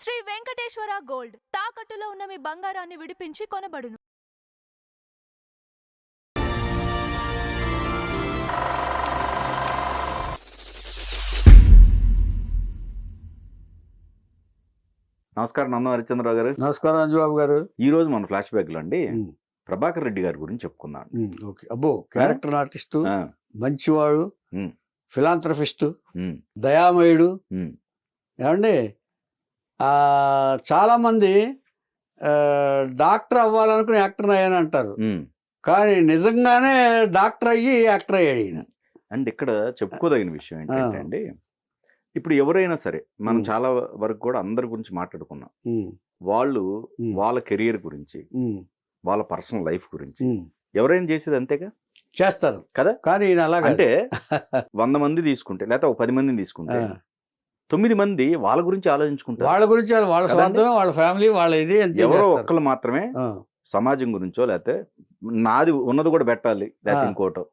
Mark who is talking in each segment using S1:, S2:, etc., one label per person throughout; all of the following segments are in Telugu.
S1: శ్రీ వెంకటేశ్వర గోల్డ్ తాకట్టులో ఉన్న మీ బంగారాన్ని విడిపించి కొనబడును.
S2: నమస్కారం నందం హరిచంద్రరావు గారు.
S3: నమస్కారం అంజుబాబు గారు.
S2: ఈ రోజు మన ఫ్లాష్ బ్యాక్ లో అండి ప్రభాకర్ రెడ్డి గారి గురించి చెప్పుకుందాం.
S3: ఓకే. అబ్బో, క్యారెక్టర్ ఆర్టిస్టు, మంచివాడు, ఫిలాంథ్రఫిస్టు, దయామయుడు. ఏమండి, చాలా మంది డాక్టర్ అవ్వాలనుకుని యాక్టర్ అయ్యాను అంటారు, కానీ నిజంగానే డాక్టర్ అయ్యి యాక్టర్ అయ్యాడు ఈయన.
S2: అండ్ ఇక్కడ చెప్పుకోదగిన విషయం ఏంటంటే అండి, ఇప్పుడు ఎవరైనా సరే మనం చాలా వరకు కూడా అందరి గురించి మాట్లాడుకున్నాం. వాళ్ళు వాళ్ళ కెరియర్ గురించి, వాళ్ళ పర్సనల్ లైఫ్ గురించి ఎవరైనా చేసేది అంతేగా
S3: చేస్తారు
S2: కదా.
S3: కానీ
S2: అంటే 100 మంది తీసుకుంటే, లేకపోతే 10 మందిని తీసుకుంటే 9 మంది వాళ్ళ గురించి ఆలోచించుకుంటారు.
S3: వాళ్ళ గురించి, వాళ్ళ స్వార్థం, వాళ్ళ ఫ్యామిలీ, వాళ్ళ ఇది.
S2: ఎవరో ఒక్కరు మాత్రమే సమాజం గురించో, లేకపోతే నాది ఉన్నది కూడా పెట్టాలి, లేకపోతే ఇంకోటో.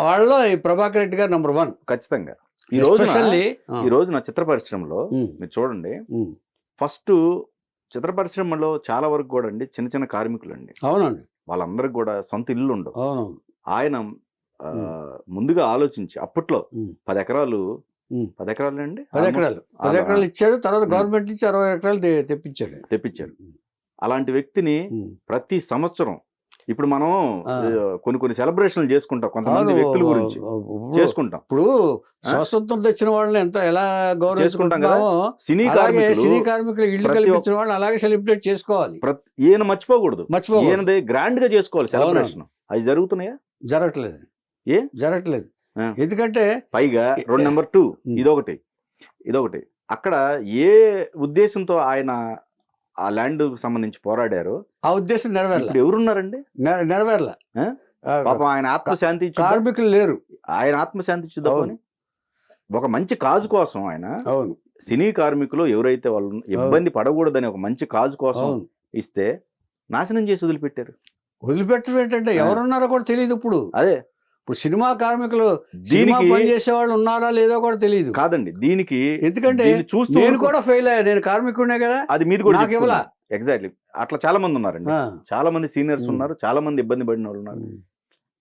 S3: వాళ్ళలో ఈ ప్రభాకర్ రెడ్డి గారు నెంబర్ 1
S2: ఖచ్చితంగా. ఈ రోజున చిత్ర పరిశ్రమలో మీరు చూడండి, ఫస్ట్ చిత్ర పరిశ్రమలో చాలా వరకు కూడా అండి చిన్న చిన్న కార్మికులు అండి.
S3: అవునండి.
S2: వాళ్ళందరికి కూడా సొంత ఇల్లు ఉండవు.
S3: అవునవును.
S2: ఆయన ముందుగా ఆలోచించి అప్పట్లో 10 ఎకరాలు అండి,
S3: 10 ఎకరాలు ఇచ్చారు. తర్వాత గవర్నమెంట్ నుంచి 60 ఎకరాలు తెప్పించారు. అలాంటి వ్యక్తిని
S2: ప్రతి సంవత్సరం ఇప్పుడు మనం కొన్ని సెలబ్రేషన్లు చేసుకుంటాం, కొంతమంది వ్యక్తుల గురించి చేసుకుంటాం.
S3: ఇప్పుడు స్వతంత్రం తెచ్చిన వాళ్ళని ఎలా
S2: గౌరవించుకుంటాం కదా, సినీ
S3: కార్మికులు ఇల్లు కల్పించిన వాళ్ళని అలాగే సెలబ్రేట్ చేసుకోవాలి.
S2: ఈయన మర్చిపోకూడదు, ఈయనది గ్రాండ్ గా చేసుకోవాలి సెలబ్రేషన్. అవి జరుగుతున్నాయా?
S3: జరగట్లేదు. ఎందుకంటే
S2: పైగా 2 ఇదొకటి అక్కడ ఏ ఉద్దేశంతో ఆయన ఆ ల్యాండ్ సంబంధించి పోరాడారు, ఆ ఉద్దేశం నెరవేరలేదు. ఎవరున్నారండి?
S3: నెరవేరలే.
S2: పాపం ఆయన ఆత్మశాంతి,
S3: కార్మికులు లేరు,
S2: ఆయన ఆత్మశాంతి ఇచ్చుదామని ఒక మంచి కాజు కోసం ఆయన సినీ కార్మికులు ఎవరైతే వాళ్ళు ఇబ్బంది పడకూడదని ఒక మంచి కాజు కోసం ఇస్తే నాశనం చేసి
S3: వదిలిపెట్టడం ఏంటంటే ఎవరున్నారో కూడా తెలియదు. ఇప్పుడు సినిమా కార్మికులు పనిచేసే వాళ్ళు ఉన్నారా లేదో కూడా తెలియదు.
S2: కాదండి, దీనికి
S3: ఎందుకంటే చూస్తూ నేను కూడా ఫెయిల్ అయ్యా, నేను కార్మికుడినే కదా,
S2: అది మీది కూడా ఇవ్వాలా. ఎగ్జాక్ట్లీ అట్లా చాలా మంది ఉన్నారండి, చాలా మంది సీనియర్స్ ఉన్నారు, చాలా మంది ఇబ్బంది పడిన వాళ్ళు ఉన్నారు.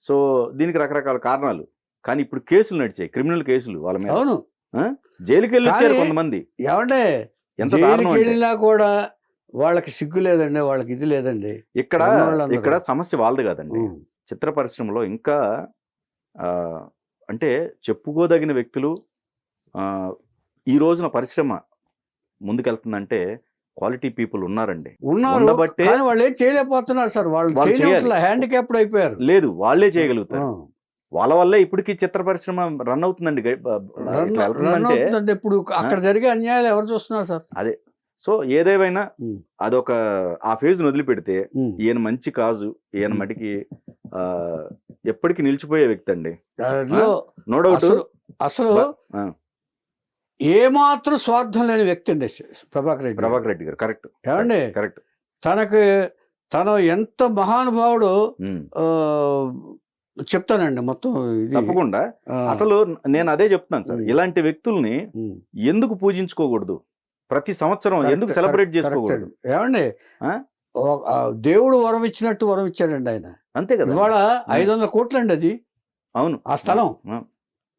S2: సో దీనికి రకరకాల కారణాలు. కానీ ఇప్పుడు కేసులు నడిచాయి, క్రిమినల్ కేసులు వాళ్ళ మీద.
S3: అవును,
S2: జైలుకి వెళ్ళి వచ్చారు కొంతమంది.
S3: ఏమంటే ఎంత వెళ్ళినా కూడా వాళ్ళకి సిగ్గు లేదండి, వాళ్ళకి ఇది లేదండి.
S2: ఇక్కడ సమస్య వాళ్ళది కాదండి. చిత్ర పరిశ్రమలో ఇంకా అంటే చెప్పుకోదగిన వ్యక్తులు ఈ రోజున పరిశ్రమ ముందుకెళ్తుందంటే క్వాలిటీ పీపుల్ ఉన్నారండి.
S3: ఉండబట్టే వాళ్ళు ఏం చేయలేకపోతున్నారు సార్. వాళ్ళు హ్యాండిక్యాప్డ్ అయిపోయారు.
S2: లేదు, వాళ్ళే చేయగలుగుతారు. వాళ్ళ వల్లే ఇప్పటికీ చిత్ర పరిశ్రమ రన్ అవుతుందండి.
S3: ఇప్పుడు అక్కడ జరిగే అన్యాయాలు ఎవరు చూస్తున్నారు సార్?
S2: అదే. సో ఏదేమైనా అదొక ఆ ఫేజ్ వదిలిపెడితే ఈయన మంచి కాజు, ఈయన మటుకి ఎప్పటికీ నిలిచిపోయే వ్యక్తి అండి. No doubt.
S3: అసలు ఏమాత్రం స్వార్థం లేని వ్యక్తి అండి ప్రభాకర్
S2: రెడ్డి గారు. కరెక్ట్.
S3: ఏమండి,
S2: కరెక్ట్.
S3: తను ఎంత మహానుభావుడు చెప్తానండి మొత్తం.
S2: తప్పకుండా. అసలు నేను అదే చెప్తాను సార్, ఇలాంటి వ్యక్తుల్ని ఎందుకు పూజించుకోకూడదు, ప్రతి సంవత్సరం ఎందుకు సెలబ్రేట్ చేసుకోకూడదు?
S3: ఏమండి, దేవుడు వరం ఇచ్చినట్టు వరం ఇచ్చాడండి ఆయన, అంతే కదా. ఇవాళ 500 కోట్లు అండి అది.
S2: అవును,
S3: ఆ స్థలం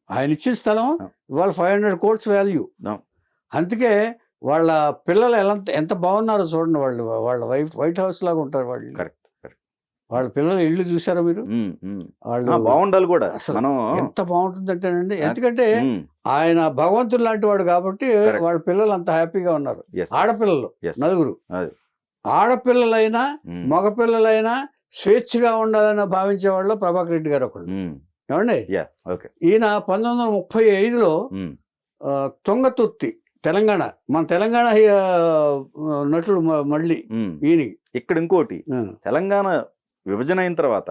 S3: ఆయన ఇచ్చిన స్థలం ఇవాళ 500 కోట్స్ వాల్యూ. అందుకే వాళ్ళ పిల్లలు ఎంత బాగున్నారో చూడండి. వాళ్ళ వైట్ హౌస్ లాగా ఉంటారు వాళ్ళు.
S2: కరెక్ట్.
S3: వాళ్ళ పిల్లలు ఇల్లు చూసారా మీరు?
S2: వాళ్ళు బాగుండాలి కూడా.
S3: అసలు ఎంత బాగుంటుంది అంటేనండి, ఎందుకంటే ఆయన భగవంతుడు లాంటి వాడు కాబట్టి వాళ్ళ పిల్లలు అంత హ్యాపీగా ఉన్నారు. ఆడపిల్లలు 4. ఆడపిల్లలైనా మగపిల్లలైనా స్వేచ్ఛగా ఉండాలని భావించే వాళ్ళు ప్రభాకర్ రెడ్డి గారు ఒకళ్ళు. ఏమండి, ఈయన 1935లో తుంగతుర్తి, తెలంగాణ, మన తెలంగాణ నటుడు మళ్ళీ ఈయన.
S2: ఇక్కడ ఇంకోటి, తెలంగాణ విభజన అయిన తర్వాత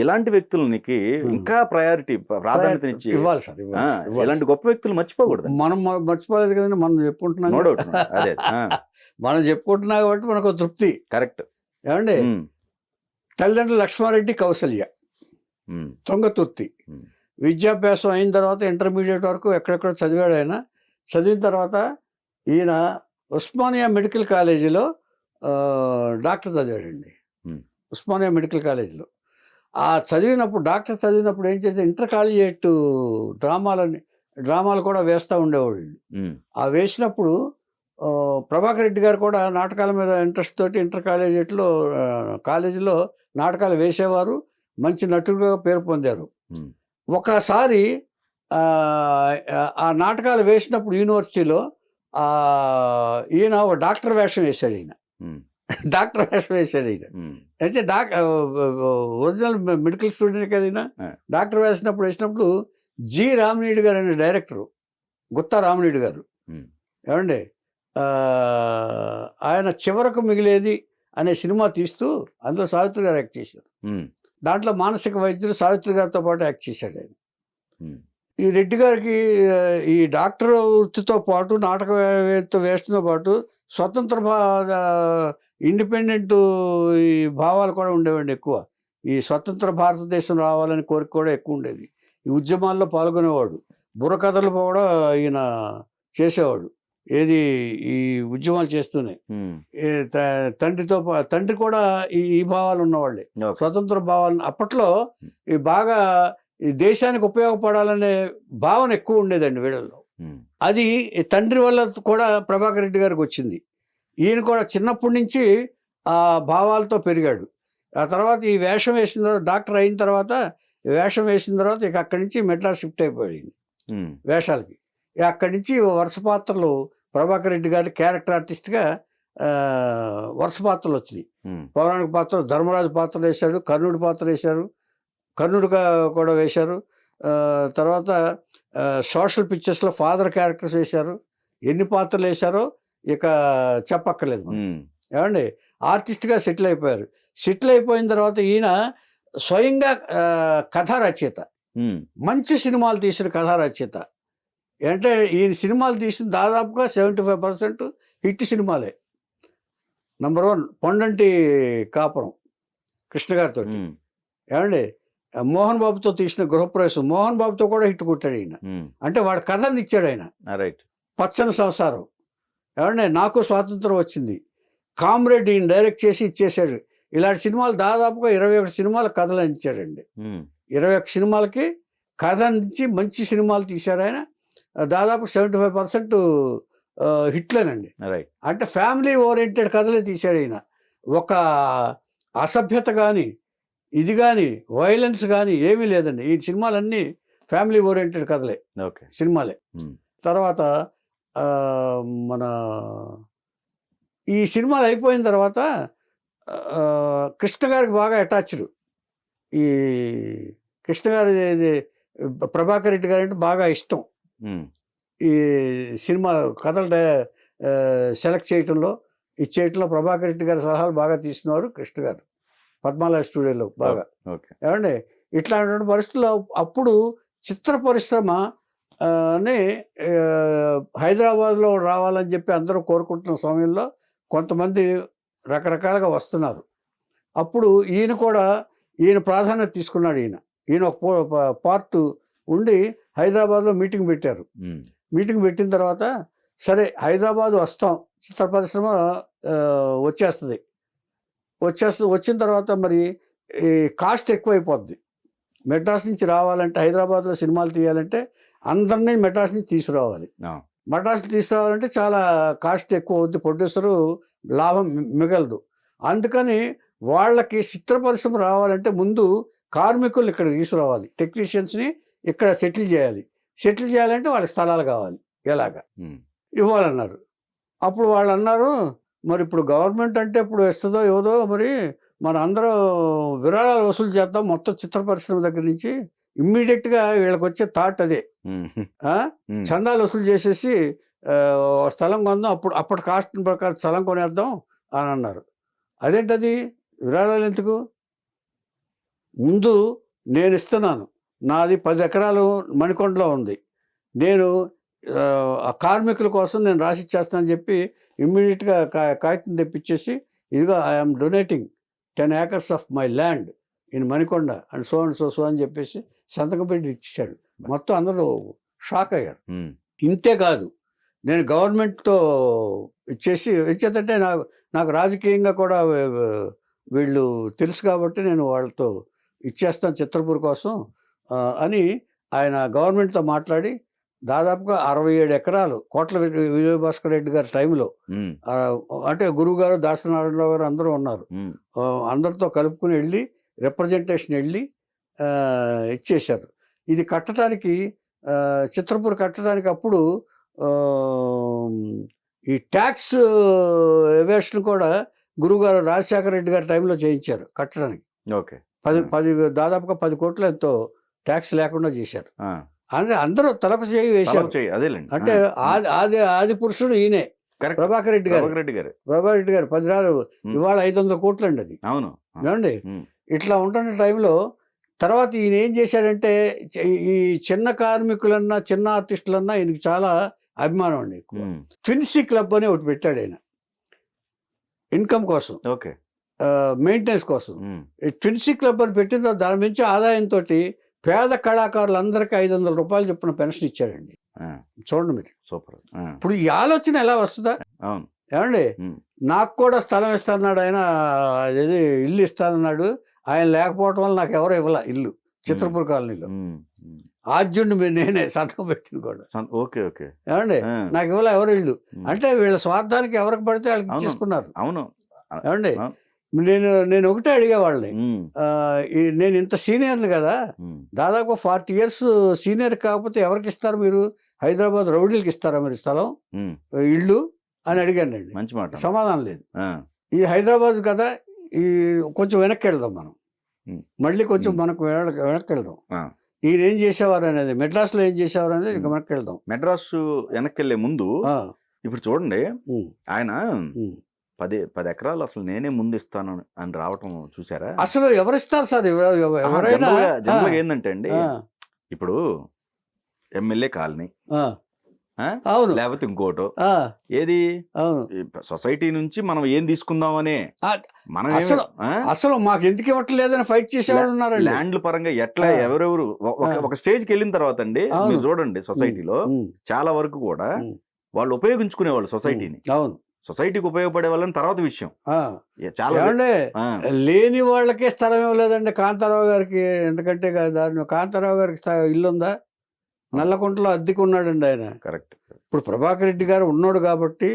S2: ఇలాంటి వ్యక్తులకి ఇంకా ప్రాధాన్యత
S3: ఇవ్వాలి సార్.
S2: ఇలాంటి గొప్ప వ్యక్తులు మర్చిపోకూడదు.
S3: మనం మర్చిపోలేదు కదండి, మనం చెప్పుకుంటున్నాం. మనం చెప్పుకుంటున్నాం కాబట్టి మనకు తృప్తి.
S2: కరెక్ట్.
S3: ఏమండి, తల్లిదండ్రులు లక్ష్మారెడ్డి, కౌసల్య, తుంగతుర్తి. విద్యాభ్యాసం అయిన తర్వాత ఇంటర్మీడియట్ వరకు ఎక్కడెక్కడ చదివాడు ఆయన. చదివిన తర్వాత ఈయన ఉస్మానియా మెడికల్ కాలేజీలో డాక్టర్ చదివాడండి.
S2: Hmm.
S3: ఉస్మానియా మెడికల్ కాలేజీలో డాక్టర్ చదివినప్పుడు ఏం చేస్తే ఇంటర్ కాలేజియేట్ డ్రామాలు కూడా వేస్తూ ఉండేవాడు. ఆ వేసినప్పుడు ప్రభాకర్ రెడ్డి గారు కూడా నాటకాల మీద ఇంట్రెస్ట్ తోటి ఇంటర్ కాలేజీలో నాటకాలు వేసేవారు, మంచి నటుడుగా పేరు పొందారు. ఒకసారి ఆ నాటకాలు వేసినప్పుడు యూనివర్సిటీలో ఈయన ఒక డాక్టర్ వేషం వేశాడు. డాక్టర్ వేషం వేశాడు ఈయన. అయితే ఒరిజినల్ మెడికల్ స్టూడెంట్ కదా ఈయన. డాక్టర్ వేసినప్పుడు జి రామినేడు గారు అనే డైరెక్టరు, గుత్తా రామినేడు గారు, ఏమండి ఆయన చివరకు మిగిలేది అనే సినిమా తీస్తూ అందులో సావిత్రి గారు యాక్ట్ చేశారు. దాంట్లో మానసిక వైద్యుడు సావిత్రి గారితో పాటు యాక్ట్ చేశాడు ఆయన. ఈ రెడ్డి గారికి ఈ డాక్టర్ వృత్తితో పాటు నాటక వేస్తుతో పాటు స్వతంత్ర ఇండిపెండెంట్ ఈ భావాలు కూడా ఉండేవండి ఎక్కువ. ఈ స్వతంత్ర భారతదేశం రావాలని కోరిక కూడా ఎక్కువ ఉండేది. ఈ ఉద్యమాల్లో పాల్గొనేవాడు. బుర్రకథలు కూడా ఈయన చేసేవాడు. ఏది ఈ ఉద్యమాలు చేస్తూనే. తండ్రి కూడా ఈ భావాలు ఉన్నవాళ్ళే, స్వతంత్ర భావాలు. అప్పట్లో ఈ బాగా ఈ దేశానికి ఉపయోగపడాలనే భావన ఎక్కువ ఉండేదండి వీళ్ళల్లో. అది తండ్రి వల్ల కూడా ప్రభాకర్ రెడ్డి గారికి వచ్చింది. ఈయన కూడా చిన్నప్పటి నుంచి ఆ భావాలతో పెరిగాడు. ఆ తర్వాత ఈ వేషం వేసిన తర్వాత డాక్టర్ అయిన తర్వాత ఇక అక్కడి నుంచి మెడ్రాస్ షిఫ్ట్ అయిపోయాడు వేషాలకి. అక్కడి నుంచి వరుస పాత్రలు ప్రభాకర్ రెడ్డి గారి క్యారెక్టర్ ఆర్టిస్ట్గా వరుస పాత్రలు వచ్చినాయి. పౌరాణిక పాత్ర ధర్మరాజు పాత్ర వేశాడు, కర్ణుడి పాత్ర వేశారు, కర్ణుడిగా కూడా వేశారు. తర్వాత సోషల్ పిక్చర్స్లో ఫాదర్ క్యారెక్టర్స్ వేశారు. ఎన్ని పాత్రలు వేశారో ఇక చెప్పక్కర్లేదు. ఏమండి ఆర్టిస్ట్గా సెటిల్ అయిపోయారు. సెటిల్ అయిపోయిన తర్వాత ఈయన స్వయంగా కథా రచయిత, మంచి సినిమాలు తీసిన కథా రచయిత. అంటే ఈయన సినిమాలు తీసిన దాదాపుగా 75% హిట్ సినిమాలే. నంబర్ 1 పొండంటి కాపురం కృష్ణ గారితో. ఏమండి మోహన్ బాబుతో తీసిన గృహప్రవేశం, మోహన్ బాబుతో కూడా హిట్ కొట్టాడు ఈయన. అంటే వాడు కథని ఇచ్చాడు ఆయన. పచ్చని సంసారం, ఏమండి నాకు స్వాతంత్రం వచ్చింది, కామ్రేడ్ ఈయన డైరెక్ట్ చేసి ఇచ్చేసాడు. ఇలాంటి సినిమాలు దాదాపుగా 21 సినిమాల కథలు అందించాడండి. 21 సినిమాలకి కథ అందించి మంచి సినిమాలు తీశారు ఆయన. దాదాపు 75% హిట్లేనండి. అంటే ఫ్యామిలీ ఓరియంటెడ్ కథలే తీశాడు ఆయన. ఒక అసభ్యత కానీ ఇది కానీ వైలెన్స్ కానీ ఏమీ లేదండి. ఈ సినిమాలన్నీ ఫ్యామిలీ ఓరియంటెడ్ కథలే, సినిమాలే. తర్వాత మన ఈ సినిమాలు అయిపోయిన తర్వాత కృష్ణ గారికి బాగా అటాచ్డ్. ఈ కృష్ణ గారి ప్రభాకర్ రెడ్డి గారు అంటే బాగా ఇష్టం. ఈ సినిమా కథలు సెలెక్ట్ చేయటంలో ఇచ్చేయటంలో ప్రభాకర్ రెడ్డి గారి సలహాలు బాగా తీసుకున్నారు కృష్ణ గారు పద్మాలయ స్టూడియోలో బాగా. ఏమండి ఇట్లాంటి పరిస్థితుల్లో అప్పుడు చిత్ర పరిశ్రమ హైదరాబాద్లో రావాలని చెప్పి అందరూ కోరుకుంటున్న సమయంలో కొంతమంది రకరకాలుగా వస్తున్నారు. అప్పుడు ఈయన ప్రాధాన్యత తీసుకున్నాడు. ఈయన ఒక పార్ట్ ఉండి హైదరాబాద్లో మీటింగ్ పెట్టారు. మీటింగ్ పెట్టిన తర్వాత సరే హైదరాబాద్ వస్తాం, చిత్ర పరిశ్రమ వచ్చిన తర్వాత మరి ఈ కాస్ట్ ఎక్కువైపోద్ది. మెడ్రాస్ నుంచి రావాలంటే, హైదరాబాద్లో సినిమాలు తీయాలంటే అందరినీ మెడ్రాస్ నుంచి తీసుకురావాలి. మెడ్రాస్ తీసుకురావాలంటే చాలా కాస్ట్ ఎక్కువ అవుద్ది, ప్రొడ్యూసరు లాభం మిగలదు. అందుకని వాళ్ళకి చిత్ర పరిశ్రమ రావాలంటే ముందు కార్మికులు ఇక్కడ తీసుకురావాలి, టెక్నీషియన్స్ని ఇక్కడ సెటిల్ చేయాలంటే వాళ్ళకి స్థలాలు కావాలి, ఎలాగా ఇవ్వాలన్నారు. అప్పుడు వాళ్ళు అన్నారు మరి ఇప్పుడు గవర్నమెంట్ అంటే ఇప్పుడు ఇస్తుందో ఇవ్వదో, మరి మన అందరూ విరాళాలు వసూలు చేద్దాం మొత్తం చిత్ర పరిశ్రమ దగ్గర నుంచి. ఇమ్మీడియట్గా వీళ్ళకి వచ్చే థాట్ అదే, చందాలు వసూలు చేసేసి స్థలం కొందాం, అప్పటి కాస్ట్ ప్రకారం స్థలం కొనేద్దాం అని అన్నారు. అదేంటది విరాళాలు ఎందుకు? ముందు నేను ఇస్తున్నాను, నాది 10 ఎకరాలు మణికొండలో ఉంది, నేను ఆ కార్మికుల కోసం నేను రాసిచ్చేస్తానని చెప్పి ఇమ్మీడియట్గా కాగితం తెప్పించేసి ఇదిగో I'm donating 10 acres of my land in Manikonda and so అని చెప్పేసి సంతకం పెట్టి ఇచ్చేసాడు. మొత్తం అందరూ షాక్ అయ్యారు. ఇంతే కాదు, నేను గవర్నమెంట్తో ఇచ్చేదంటే నాకు రాజకీయంగా కూడా వీళ్ళు తెలుసు కాబట్టి నేను వాళ్ళతో ఇచ్చేస్తాను చిత్రపూర్ కోసం అని ఆయన గవర్నమెంట్తో మాట్లాడి దాదాపుగా 67 ఎకరాలు కోట్ల విజయభాస్కర్ రెడ్డి గారి టైంలో అంటే గురువు గారు దాసనారాయణరావు గారు అందరూ ఉన్నారు, అందరితో కలుపుకుని వెళ్ళి రిప్రజెంటేషన్ వెళ్ళి ఇచ్చేశారు. ఇది కట్టడానికి చిత్రపూర్ కట్టడానికి అప్పుడు ఈ ట్యాక్స్ ఎవేషన్ కూడా గురువుగారు రాజశేఖర రెడ్డి గారి టైంలో చేయించారు కట్టడానికి.
S2: ఓకే,
S3: దాదాపుగా 10 కోట్లు ఎంతో ట్యాక్స్ లేకుండా చేశారు. అంటే అందరూ తలకు చేయి వేశారు. అంటే ఆది పురుషుడు ఈయనే ప్రభాకర్ రెడ్డి గారు. ప్రభాకర్ రెడ్డి గారు 10 ఇవాళ 500 కోట్లు అండి అది.
S2: అవును
S3: ఏమండి, ఇట్లా ఉంటున్న టైంలో తర్వాత ఈయన ఏం చేశాడంటే ఈ చిన్న కార్మికులన్నా చిన్న ఆర్టిస్టులన్నా ఈయనకి చాలా అభిమానం అండి. ట్విన్సీ క్లబ్ అని ఒకటి పెట్టాడు ఆయన ఇన్కమ్ కోసం, మెయింటెనెన్స్ కోసం. ట్విన్సీ క్లబ్ అని పెట్టిన తర్వాత దాని నుంచి ఆదాయంతో పేద కళాకారులందరికీ 500 రూపాయలు చొప్పున పెన్షన్ ఇచ్చాడండి. చూడండి మీరు,
S2: సూపర్.
S3: ఇప్పుడు ఈ ఆలోచన ఎలా వస్తుందా? ఏమండి, నాకు కూడా స్థలం ఇస్తానన్నాడు ఆయన, అదేది ఇల్లు ఇస్తానన్నాడు ఆయన, లేకపోవటం వల్ల నాకు ఎవరో ఇవ్వాల ఇల్లు చిత్రపూర్ కాలనీలో. ఆద్యుడిని నేనే సంతకం పెట్టింది కూడా. ఏమండి, నాకు ఇవ్వాల ఎవరు ఇల్లు అంటే వీళ్ళ స్వార్థానికి ఎవరికి పడితే వాళ్ళకి ఇచ్చేసుకున్నారు.
S2: అవును,
S3: ఏమండి, నేను ఒకటే అడిగే వాళ్ళని, నేను ఇంత సీనియర్ని కదా, దాదాపు 40 years సీనియర్ కాకపోతే ఎవరికి ఇస్తారు మీరు? హైదరాబాద్ రౌడీలకి ఇస్తారా మీరు స్థలం ఇల్లు అని అడిగానండి.
S2: మంచి మాట,
S3: సమాధానం లేదు. ఈ హైదరాబాద్ కదా, ఈ కొంచెం వెనక్కి వెళ్దాం మనం, మళ్ళీ కొంచెం మనకు వెనక్కి వెళ్దాం. ఈయన ఏం చేసేవారు అనేది, మెడ్రాస్లో ఏం చేసేవారు అనేది ఇంకా వెనక్కి వెళ్దాం.
S2: మెడ్రాస్ వెనక్కి వెళ్ళే ముందు ఇప్పుడు చూడండి, ఆయన 10 ఎకరాలు అసలు నేనే ముందు ఇస్తాను అని రావటం చూసారా?
S3: అసలు ఎవరిస్తారు సార్? ఎవరైనా
S2: ఏంటంటే అండి, ఇప్పుడు ఎమ్మెల్యే కాలనీ లేకపోతే ఇంకోటో ఏది సొసైటీ నుంచి మనం ఏం తీసుకుందామనే, మనం
S3: అసలు మాకు ఎందుకు ఇవ్వట్లేదని ఫైట్ చేసేవాళ్ళు ఉన్నారు.
S2: ల్యాండ్ల పరంగా ఎట్లా ఎవరెవరు ఒక స్టేజ్కి వెళ్ళిన తర్వాత అండి మీరు చూడండి, సొసైటీలో చాలా వరకు కూడా వాళ్ళు ఉపయోగించుకునేవాళ్ళు సొసైటీని.
S3: అవును,
S2: సొసైటీకి ఉపయోగపడే వాళ్ళని తర్వాత విషయం.
S3: చాలా లేని వాళ్ళకే స్థలం ఇవ్వలేదండి కాంతారావు గారికి. ఎందుకంటే దాని కాంతారావు గారికి ఇల్లు ఉందా? నల్లకుంటలో అద్దెకున్నాడండి ఆయన.
S2: కరెక్ట్.
S3: ఇప్పుడు ప్రభాకర్ రెడ్డి గారు ఉన్నాడు కాబట్టి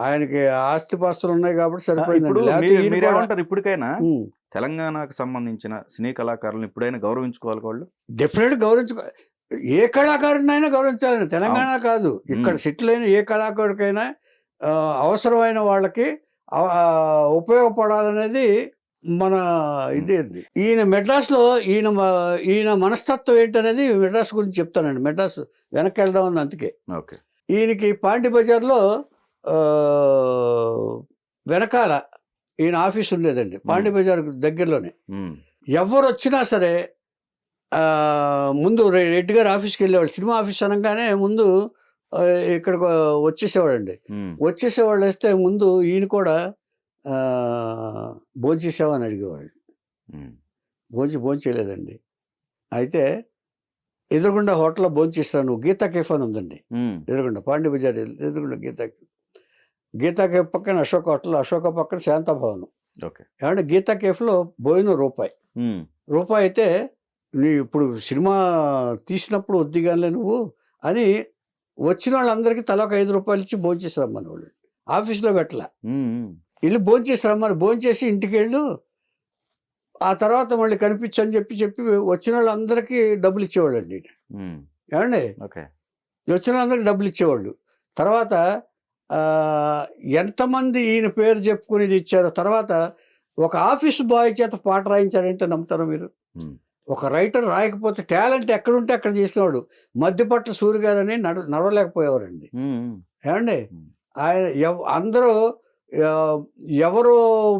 S3: ఆయనకి ఆస్తిపాస్తులు ఉన్నాయి కాబట్టి సరిపోయింది.
S2: ఇప్పటికైనా తెలంగాణకు సంబంధించిన సినీ కళాకారులను ఇప్పుడైనా గౌరవించుకోవాలి వాళ్ళు.
S3: డెఫినెట్ గౌరవించుకో, ఏ కళాకారుడినైనా గౌరవించాలండి. తెలంగాణ కాదు, ఇక్కడ సెటిల్ అయిన ఏ కళాకారుడికైనా అవసరమైన వాళ్ళకి ఉపయోగపడాలనేది మన ఇదే. ఈయన మెడ్రాస్లో ఈయన మనస్తత్వం ఏంటనేది మెడ్రాస్ గురించి చెప్తానండి. మెడ్రాస్ వెనక్కి వెళ్దాం ఉంది. అందుకే ఈయనకి పాండి బజార్లో వెనకాల ఈయన ఆఫీస్ ఉండేదండి, పాండి బజార్ దగ్గరలోనే. ఎవరు వచ్చినా సరే ముందు రెడ్డి గారి ఆఫీస్కి వెళ్ళేవాళ్ళు. సినిమా ఆఫీస్ అనగానే ముందు ఇక్కడికి వచ్చేసేవాడండి. వచ్చేసేవాళ్ళు వస్తే ముందు ఈయన కూడా భోంచేసావని అడిగేవాడు. భోంచేయలేదండి. అయితే ఎదురుగుండా హోటల్లో భోంచేస్తాను, నువ్వు గీతా కేఫ్ అని ఉందండి ఎదురుగుండా, పాండి బజార్ ఎదురుగుండా గీతా కేఫ్. గీతా కేఫ్ పక్కన అశోక్ హోటల్, అశోక పక్కన శాంతాభవనం. ఏమంటే గీతా కేఫ్లో భోజనం రూపాయి అయితే ఇప్పుడు సినిమా తీసినప్పుడు వద్దిగానే నువ్వు అని వచ్చిన వాళ్ళందరికీ తల ఒక 5 రూపాయలు ఇచ్చి భోంచేసి రమ్మని వాళ్ళు. ఆఫీస్లో పెట్టలే, ఇల్లు భోంచేసి రమ్మని. భోంచేసి ఇంటికి వెళ్ళు, ఆ తర్వాత మళ్ళీ కనిపించని చెప్పి వచ్చిన వాళ్ళందరికీ డబ్బులు ఇచ్చేవాళ్ళు అండి. ఏమండి, వచ్చిన వాళ్ళందరికీ డబ్బులు ఇచ్చేవాళ్ళు. తర్వాత ఎంతమంది ఈయన పేరు చెప్పుకునేది ఇచ్చారో. తర్వాత ఒక ఆఫీస్ బాయ్ చేత పాట రాయించాడంటే నమ్ముతారా మీరు? ఒక రైటర్ రాయకపోతే టాలెంట్ ఎక్కడుంటే అక్కడ చేసినవాడు. మధ్యపట్ల సూర్య గారని నడవలేకపోయేవారండి. ఏమండి, ఆయన అందరూ ఎవరు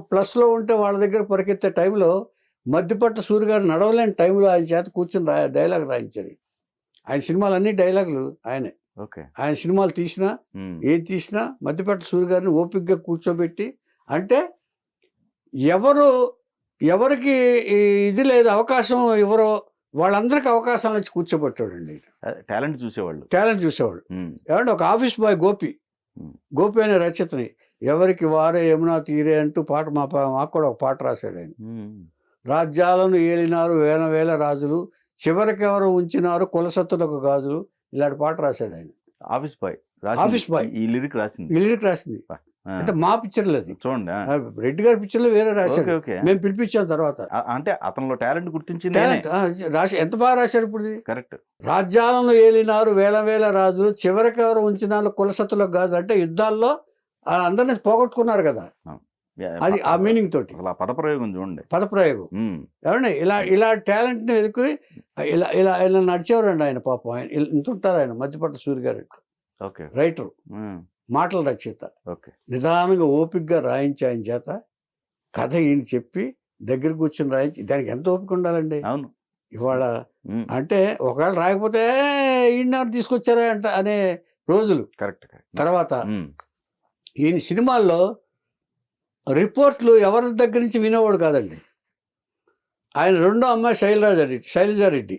S3: ప్లస్లో ఉంటే వాళ్ళ దగ్గర పరిగెత్తే టైంలో మధ్యపట్ల సూర్య గారు నడవలేని టైంలో ఆయన చేత కూర్చొని డైలాగ్ రాయించారు. ఆయన సినిమాలు అన్ని డైలాగులు ఆయనే. ఆయన సినిమాలు తీసినా ఏది తీసినా మధ్యపట్ల సూర్య గారిని ఓపికగా కూర్చోబెట్టి, అంటే ఎవరికి ఇది లేదు అవకాశం ఎవరో వాళ్ళందరికీ అవకాశాలు ఇచ్చి కూర్చోబెట్టాడండి.
S2: టాలెంట్ చూసేవాళ్ళు.
S3: టాలెంట్ చూసేవాడు. ఏమంటే ఒక ఆఫీస్ బాయ్ గోపి అనే రచయితని ఎవరికి వారే యమునా తీరే అంటూ పాట మాకు కూడా ఒక పాట రాశాడు ఆయన. రాజ్యాలను ఏలినారు వేల వేల రాజులు, చివరికెవరు ఉంచినారు కులసత్తులకు గాజులు, ఇలాంటి పాట రాశాడు ఆయన.
S2: ఆఫీస్ బాయ్ ఈ లిరిక్ రాసింది.
S3: అంటే మా పిక్చర్లు అది
S2: చూడండి,
S3: రెడ్డి గారి పిక్చర్లో వేరే రాశాడు. మేము పిలిపించాం తర్వాత.
S2: అంటే అతనిలో టాలెంట్ గుర్తించింది
S3: రాసి ఎంత బాగా రాశారు ఇప్పుడు.
S2: కరెక్ట్.
S3: రాజ్యాలను ఏలినారు వేల వేల రాజులు, చివరికెవరు ఉంచినారు కులసత్తులకు గాజులు. అంటే యుద్ధాల్లో అందరినీ పోగొట్టుకున్నారు కదా, అది ఆ మీనింగ్ తోటి
S2: పదప్రయోగం చూడండి.
S3: పదప్రయోగం ఏమండి. ఇలా టాలెంట్ ని ఎదుర్కొని ఇలా నడిచేవారండి ఆయన. పాపం ఆయన ఇంత ఉంటారు ఆయన. మధ్యపట్ల సూర్య గారు రైటర్, మాటల రచయిత. నిదానంగా ఓపికగా రాయించి ఆయన చేత కథ ఈయన చెప్పి దగ్గర కూర్చొని రాయించి, దానికి ఎంత ఓపిక ఉండాలండి.
S2: అవును.
S3: ఇవాళ అంటే ఒకవేళ రాకపోతే ఈయన తీసుకొచ్చారా అంట అనే రోజులు.
S2: కరెక్ట్.
S3: తర్వాత ఈయన సినిమాల్లో రిపోర్ట్లు ఎవరి దగ్గర నుంచి వినేవాడు కాదండి. ఆయన రెండో అమ్మాయి శైలజారెడ్డి,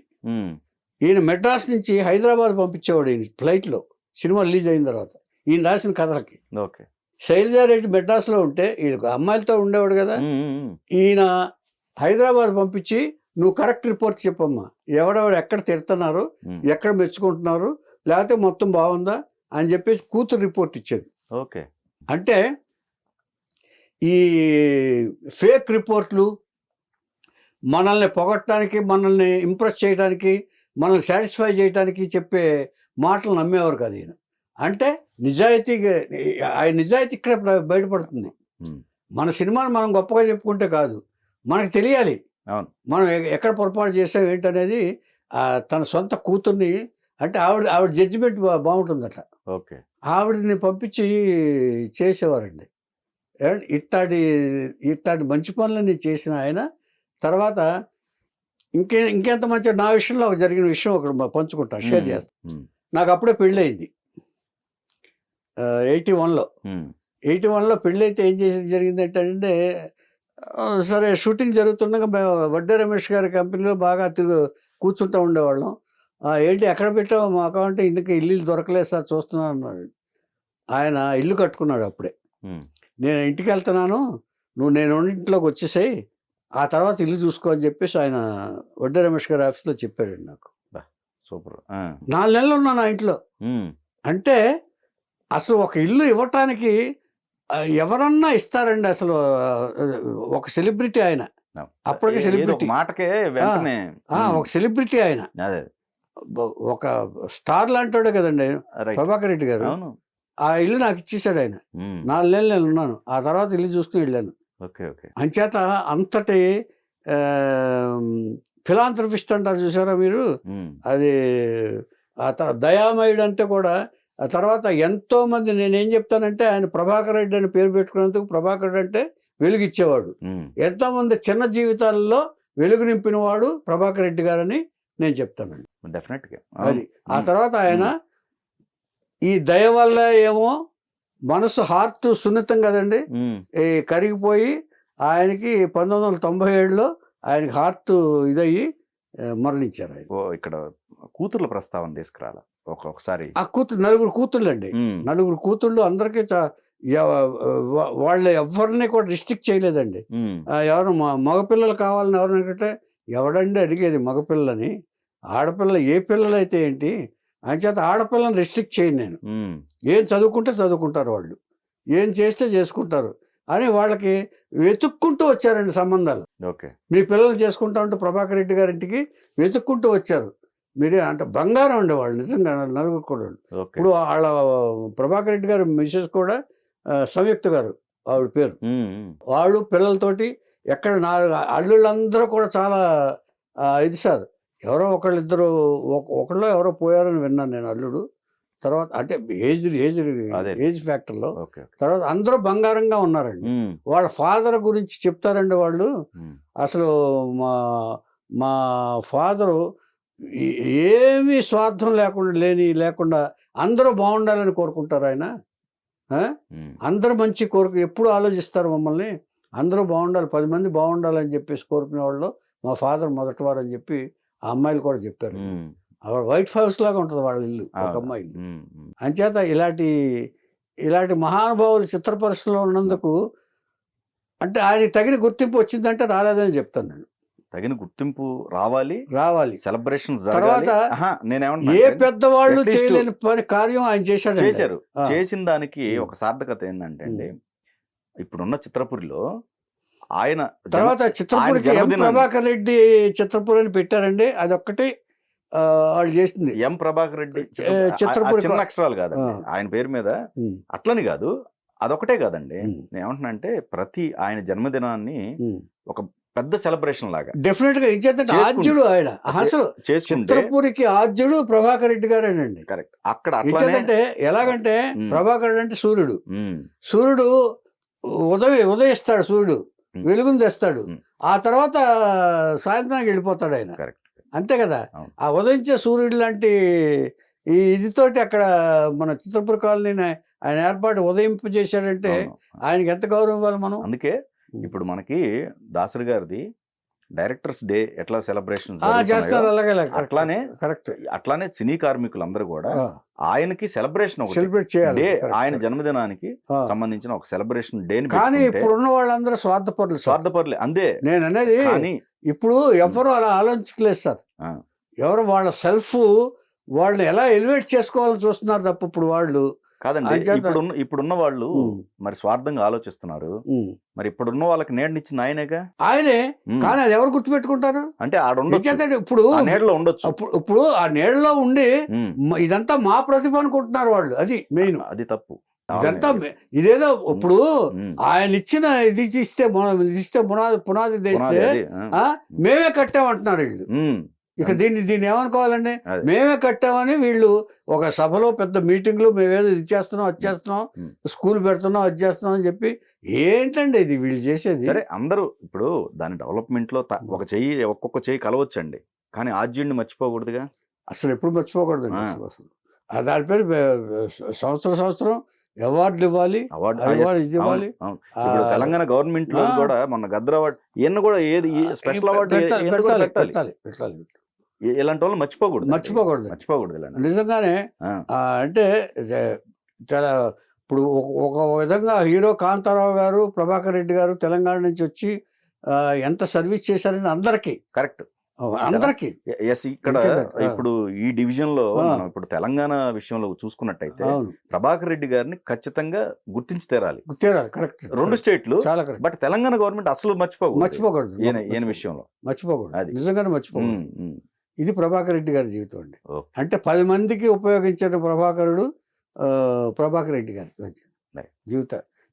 S3: ఈయన మెడ్రాస్ నుంచి హైదరాబాద్ పంపించేవాడు ఈయన ఫ్లైట్లో, సినిమా రిలీజ్ అయిన తర్వాత ఈయన రాసిన కథలకి. శైలజారెడ్డి మెడ్రాస్లో ఉంటే ఈయన అమ్మాయిలతో ఉండేవాడు కదా, ఈయన హైదరాబాద్ పంపించి నువ్వు కరెక్ట్ రిపోర్ట్ చెప్పమ్మా, ఎవడెవడు ఎక్కడ తిడుతున్నారు, ఎక్కడ మెచ్చుకుంటున్నారు, లేకపోతే మొత్తం బాగుందా అని చెప్పేసి కూతురు రిపోర్ట్ ఇచ్చేది. అంటే ఈ ఫేక్ రిపోర్ట్లు మనల్ని పొగట్టడానికి, మనల్ని ఇంప్రెస్ చేయడానికి, మనల్ని సాటిస్ఫై చేయడానికి చెప్పే మాటలు నమ్మేవారు కాదు ఈయన. అంటే నిజాయితీగా ఆయన నిజాయితీ ఇక్కడ బయటపడుతుంది. మన సినిమాను మనం గొప్పగా చెప్పుకుంటే కాదు, మనకు తెలియాలి మనం ఎక్కడ పొరపాటు చేసాం ఏంటనేది. తన సొంత కూతుర్ని, అంటే ఆవిడ జడ్జిమెంట్ బాగుంటుందట, ఆవిడని పంపించి చేసేవారండి. ఇట్లాంటి మంచి పనులన్నీ చేసిన ఆయన తర్వాత ఇంకెంత మంచి. నా విషయంలో ఒక జరిగిన విషయం ఒకటి పంచుకుంటాను, షేర్ చేస్తాను. నాకు అప్పుడే పెళ్ళయింది 81లో పెళ్ళి అయితే ఏం జరిగింది అంటే, సరే షూటింగ్ జరుగుతుండగా వడ్డే రమేష్ గారి కంపెనీలో బాగా కూర్చుంటూ ఉండేవాళ్ళం. ఏంటి ఎక్కడ పెట్టావు మాకు అంటే, ఇందుకే ఇల్లు దొరకలేదు సార్ చూస్తున్నాను అన్నాడు. ఆయన ఇల్లు కట్టుకున్నాడు అప్పుడే. నేను ఇంటికి వెళ్తున్నాను, నేను ఇంట్లోకి వచ్చేసాయి, ఆ తర్వాత ఇల్లు చూసుకో అని చెప్పేసి ఆయన వడ్డే రమేష్ గారి ఆఫీస్లో చెప్పాడండి నాకు.
S2: సూపర్.
S3: 4 నెలలు ఉన్నాను ఆ ఇంట్లో. అంటే అసలు ఒక ఇల్లు ఇవ్వటానికి ఎవరన్నా ఇస్తారండి అసలు. ఒక సెలబ్రిటీ ఆయన, అప్పటికే సెలబ్రిటీ,
S2: మాటకే
S3: ఒక సెలబ్రిటీ ఆయన, ఒక స్టార్ లాంటి కదండి ప్రభాకర్ రెడ్డి గారు. ఆ ఇల్లు నాకు ఇచ్చేసాడు ఆయన. 4 నెలలు నేను ఉన్నాను, ఆ తర్వాత ఇల్లు చూసుకుని వెళ్ళాను. అంచేత అంతటి ఫిలాంథ్రపిస్ట్ అంటారు చూసారా మీరు, అది ఆ తర్వాత దయామయుడు అంటే కూడా. ఆ తర్వాత ఎంతో మంది, నేనేం చెప్తానంటే ఆయన ప్రభాకర్ రెడ్డి అని పేరు పెట్టుకున్నందుకు, ప్రభాకర్ రెడ్డి అంటే వెలుగిచ్చేవాడు. ఎంతో మంది చిన్న జీవితాల్లో వెలుగు నింపిన వాడు ప్రభాకర్ రెడ్డి గారని నేను చెప్తానండి.
S2: డెఫినెట్గా
S3: అది. ఆ తర్వాత ఆయన ఈ దయ వల్ల ఏమో మనసు హార్ట్ సున్నితం కదండి, ఈ కరిగిపోయి ఆయనకి 1997లో ఆయనకి హార్ట్ ఇదయ్యి మరణించారు ఆయన.
S2: ఇక్కడ కూతుర్ల ప్రస్తావన తీసుకురాల ఒకసారి.
S3: ఆ నలుగురు కూతుళ్ళు అండి, నలుగురు కూతుళ్ళు. అందరికీ వాళ్ళు ఎవరిని కూడా రిస్ట్రిక్ట్ చేయలేదండి. ఎవరు మగపిల్లలు కావాలని ఎవరినంటే ఎవడండి అడిగేది మగపిల్లని, ఆడపిల్ల ఏ పిల్లలు అయితే ఏంటి అని చేత ఆడపిల్లని రిస్ట్రిక్ట్ చేయను నేను. ఏం చదువుకుంటే చదువుకుంటారు వాళ్ళు, ఏం చేస్తే చేసుకుంటారు అని వాళ్ళకి వెతుక్కుంటూ వచ్చారండి సంబంధాలు. మీ పిల్లలు చేసుకుంటా ఉంటే ప్రభాకర్ రెడ్డి గారింటికి వెతుక్కుంటూ వచ్చారు. మీరే అంటే బంగారం ఉండేవాళ్ళు నిజంగా నలుగురు కూడా. ఇప్పుడు వాళ్ళ ప్రభాకర్ రెడ్డి గారు మిసెస్ కూడా సంయుక్త గారు ఆవిడ పేరు. వాళ్ళు పిల్లలతోటి ఎక్కడ అల్లుళ్ళందరూ కూడా చాలా ఇది సార్, ఎవరో ఒకళ్ళిద్దరు ఒకళ్ళు ఎవరో పోయారని విన్నాను నేను అల్లుడు. తర్వాత అంటే ఏజ్ ఫ్యాక్టర్లో తర్వాత అందరూ బంగారంగా ఉన్నారండి. వాళ్ళ ఫాదర్ గురించి చెప్తారండి వాళ్ళు. అసలు మా ఫాదరు ఏమీ స్వార్థం లేకుండా అందరూ బాగుండాలని కోరుకుంటారు ఆయన. అందరూ మంచి కోరిక ఎప్పుడు ఆలోచిస్తారు మమ్మల్ని, అందరూ బాగుండాలి, 10 మంది బాగుండాలని చెప్పేసి కోరుకునే వాళ్ళు మా ఫాదర్ మొదటివారు అని చెప్పి ఆ అమ్మాయిలు కూడా చెప్పారు. ఆవిడ వైట్ హౌస్ లాగా ఉంటుంది వాళ్ళ ఇల్లు, ఒక అమ్మాయి ఇల్లు. అంచేత ఇలాంటి మహానుభావులు చిత్ర పరిశ్రమలో ఉన్నందుకు అంటే ఆయనకి తగిన గుర్తింపు వచ్చిందంటే రాలేదని చెప్తాను నేను.
S2: తగిన గుర్తింపు రావాలి, సెలబ్రేషన్
S3: తర్వాత ఏ పెద్దవాళ్ళు చేయలేని పని కార్యం ఆయన
S2: చేశారు. చేసిన దానికి ఒక సార్థకత ఏంటంటే అండి, ఇప్పుడున్న చిత్రపురిలో ఆయన
S3: తర్వాత చిత్రపురికి ఎం ప్రభాకర్ రెడ్డి చిత్రపురి అని పెట్టారండి. అదొక్కటి వాళ్ళు చేసింది.
S2: ఎం ప్రభాకర్ రెడ్డి చిత్రపురి చిన్న అక్షరాలు కాదండి ఆయన పేరు మీద, అట్లని కాదు, అదొకటే కాదండి. నేను ఏమంటున్నా అంటే ప్రతి ఆయన జన్మదినాన్ని ఒక పెద్ద సెలబ్రేషన్ లాగా
S3: డెఫినెట్ గా ఇచ్చేదంటే ఆద్యుడు ఆయన. అసలు చిత్రపురికి ఆద్యుడు ప్రభాకర్ రెడ్డి గారేనండి.
S2: కరెక్ట్. అక్కడ
S3: ఇచ్చేదంటే ఎలాగంటే ప్రభాకర్ అంటే సూర్యుడు ఉదయిస్తాడు, సూర్యుడు వెలుగును తెస్తాడు, ఆ తర్వాత సాయంత్రానికి వెళ్ళిపోతాడు ఆయన. అంతే కదా. ఆ ఉదయించే సూర్యుడు లాంటి ఈ ఇదితోటి అక్కడ మన చిత్రపురి కాలనీ ఆయన ఏర్పాటు ఉదయింపు చేశాడంటే ఆయనకి ఎంత గౌరవం ఇవ్వాలి మనం.
S2: అందుకే ఇప్పుడు మనకి దాసరి గారిది డైరెక్టర్స్ డే ఎట్లా సెలబ్రేషన్
S3: చేస్తారు,
S2: అట్లానే
S3: కరెక్ట్,
S2: అట్లానే సినీ కార్మికులందరూ కూడా ఆయనకి సెలబ్రేషన్
S3: సెలబ్రేట్ చేయాలి.
S2: ఆయన జన్మదినానికి సంబంధించిన ఒక సెలబ్రేషన్ డే.
S3: కానీ ఇప్పుడు ఉన్న వాళ్ళందరూ స్వార్థపరులే.
S2: అంతే
S3: నేను అనేది. ఇప్పుడు ఎవరు అలా ఆలోచించలేదు సార్. ఎవరు వాళ్ళ సెల్ఫ్ వాళ్ళని ఎలా ఎలివేట్ చేసుకోవాలని చూస్తున్నారు తప్ప ఇప్పుడు వాళ్ళు
S2: కాదండి. ఇప్పుడున్న వాళ్ళు మరి స్వార్థంగా ఆలోచిస్తున్నారు. మరి ఇప్పుడున్న వాళ్ళకి నీడనిచ్చింది ఆయనేగా.
S3: ఆయనే. కానీ అది ఎవరు గుర్తుపెట్టుకుంటారు అంటే ఇప్పుడు
S2: నీడలో ఉండొచ్చు.
S3: ఇప్పుడు ఆ నీడలో ఉండి ఇదంతా మా ప్రతిభ అనుకుంటున్నారు వాళ్ళు. అది మెయిన్.
S2: అది తప్పు.
S3: ఇదంతా ఇదేదో ఇప్పుడు ఆయన ఇచ్చిన ఇది ఇస్తే పునాది తెస్తే మేమే కట్టామంటున్నారు వీళ్ళు. ఇక దీన్ని ఏమనుకోవాలండి? మేమే కట్టామని వీళ్ళు ఒక సభలో పెద్ద మీటింగ్లో మేమేదో ఇది చేస్తున్నాం, అది చేస్తున్నాం, స్కూల్ పెడుతున్నాం, అది చేస్తున్నాం అని చెప్పి ఏంటండి ఇది వీళ్ళు చేసేది?
S2: సరే, అందరూ ఇప్పుడు దాని డెవలప్మెంట్ లో ఒక్కొక్క చెయ్యి కలవచ్చండి, కానీ ఆద్యుడిని మర్చిపోకూడదుగా.
S3: అసలు ఎప్పుడు మర్చిపోకూడదు. అసలు దాని పేరు సంవత్సరం అవార్డులు ఇవ్వాలి, ఇది ఇవ్వాలి.
S2: తెలంగాణ గవర్నమెంట్ లో కూడా మొన్న గద్ర అవార్డు ఈయన కూడా ఏది స్పెషల్ అవార్డు
S3: పెట్టాలి.
S2: ఇలాంటి వాళ్ళు మర్చిపోకూడదు.
S3: నిజంగానే అంటే ఇప్పుడు ఒక విధంగా హీరో కాంతారావు గారు, ప్రభాకర్ రెడ్డి గారు తెలంగాణ నుంచి వచ్చి ఎంత సర్వీస్ చేశారని అందరికీ.
S2: కరెక్ట్.
S3: అందరికి.
S2: ఇక్కడ ఇప్పుడు ఈ డివిజన్ లో ఇప్పుడు తెలంగాణ విషయంలో చూసుకున్నట్టయితే ప్రభాకర్ రెడ్డి గారిని ఖచ్చితంగా గుర్తించి తీరాలి.
S3: కరెక్ట్.
S2: 2 స్టేట్లు. బట్ తెలంగాణ గవర్నమెంట్ అసలు మర్చిపోకూడదు ఈయన విషయంలో.
S3: మర్చిపోకూడదు, నిజంగానే మర్చిపోకూడదు. ఇది ప్రభాకర్ రెడ్డి గారి జీవితం అండి. అంటే 10 మందికి ఉపయోగించిన ప్రభాకర్ రెడ్డి గారి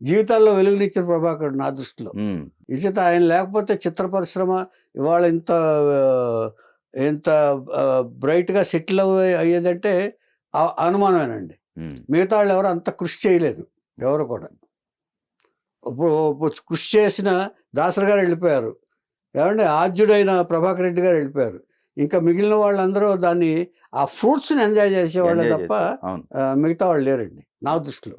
S3: జీవితాల్లో వెలుగునిచ్చిన ప్రభాకరుడు నా దృష్టిలో. ఇచేత ఆయన లేకపోతే చిత్ర పరిశ్రమ ఇవాళ ఎంత బ్రైట్గా సెటిల్ అయ్యేదంటే అనుమానమేనండి. మిగతా వాళ్ళు ఎవరు అంత కృషి చేయలేదు, ఎవరు కూడా. ఇప్పుడు కృషి చేసిన దాసరి గారు వెళ్ళిపోయారు, ఏమంటే ఆద్యుడైన ప్రభాకర్ రెడ్డి గారు వెళ్ళిపోయారు. ఇంకా మిగిలిన వాళ్ళందరూ దాన్ని ఆ ఫ్రూట్స్ని ఎంజాయ్ చేసేవాళ్ళే తప్ప మిగతా వాళ్ళు లేరండి నా దృష్టిలో.